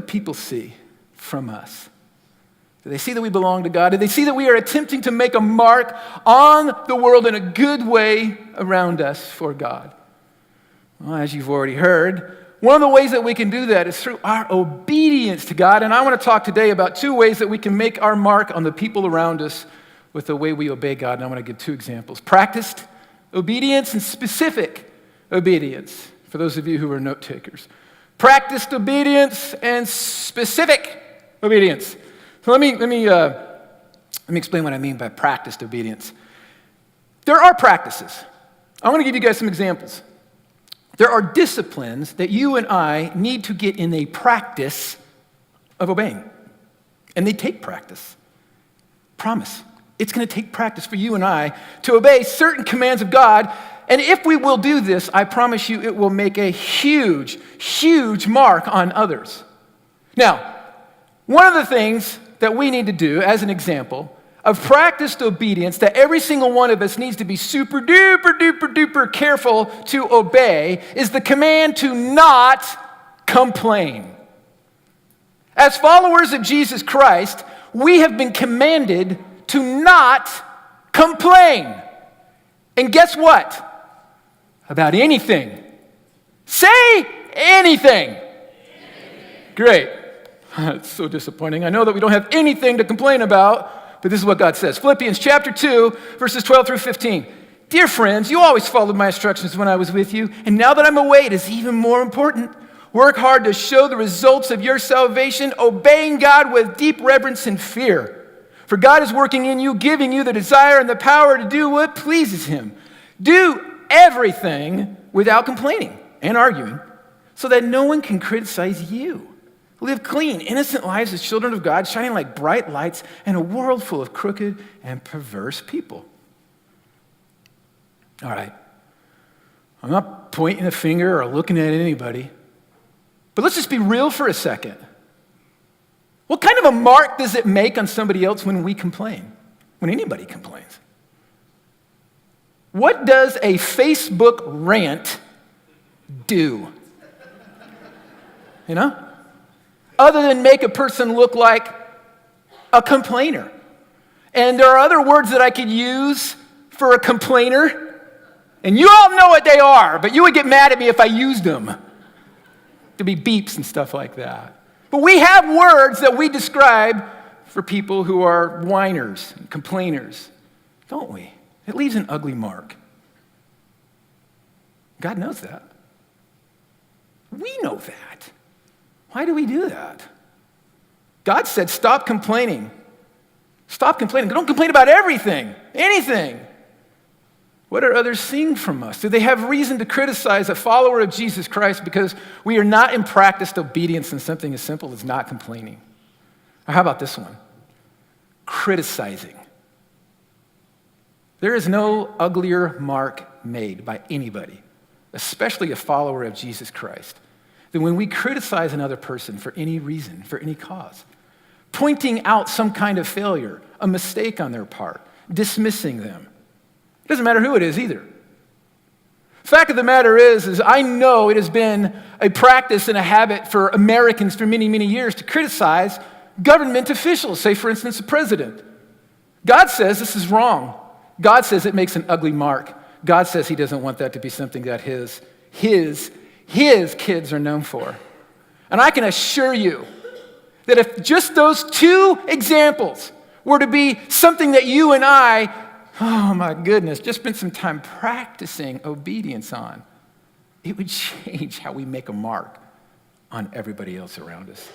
people see from us? Do they see that we belong to God? Do they see that we are attempting to make a mark on the world in a good way around us for God? Well, as you've already heard, one of the ways that we can do that is through our obedience to God. And I want to talk today about two ways that we can make our mark on the people around us with the way we obey God. And I want to give two examples: practiced obedience and specific obedience, for those of you who are note takers. Practiced obedience and specific obedience. So let me explain what I mean by practiced obedience. There are practices. I want to give you guys some examples. There are disciplines that you and I need to get in a practice of obeying. And they take practice. Promise. It's going to take practice for you and I to obey certain commands of God. And if we will do this, I promise you it will make a huge, huge mark on others. Now, one of the things that we need to do, as an example, of practiced obedience that every single one of us needs to be super duper duper duper careful to obey is the command to not complain. As followers of Jesus Christ, we have been commanded to not complain. And guess what? About anything. Say anything. Great. It's so disappointing. I know that we don't have anything to complain about, but this is what God says. Philippians chapter 2, verses 12 through 15. Dear friends, you always followed my instructions when I was with you, and now that I'm away, it is even more important. Work hard to show the results of your salvation, obeying God with deep reverence and fear. For God is working in you, giving you the desire and the power to do what pleases him. Do everything without complaining and arguing, so that no one can criticize you. Live clean, innocent lives as children of God, shining like bright lights in a world full of crooked and perverse people. All right. I'm not pointing a finger or looking at anybody, but let's just be real for a second. What kind of a mark does it make on somebody else when we complain? When anybody complains? What does a Facebook rant do? You know? Other than make a person look like a complainer. And there are other words that I could use for a complainer, and you all know what they are, but you would get mad at me if I used them. There'd be beeps and stuff like that. But we have words that we describe for people who are whiners and complainers, don't we? It leaves an ugly mark. God knows that. We know that. Why do we do that? God said, stop complaining. Stop complaining. Don't complain about everything, anything. What are others seeing from us? Do they have reason to criticize a follower of Jesus Christ because we are not in practiced obedience in something as simple as not complaining? Or how about this one? Criticizing. There is no uglier mark made by anybody, especially a follower of Jesus Christ, than when we criticize another person for any reason, for any cause, pointing out some kind of failure, a mistake on their part, dismissing them. It doesn't matter who it is either. Fact of the matter is I know it has been a practice and a habit for Americans for many, many years to criticize government officials, say, for instance, the president. God says this is wrong. God says it makes an ugly mark. God says he doesn't want that to be something that his kids are known for. And I can assure you that if just those two examples were to be something that you and I, oh my goodness, just spent some time practicing obedience on, it would change how we make a mark on everybody else around us.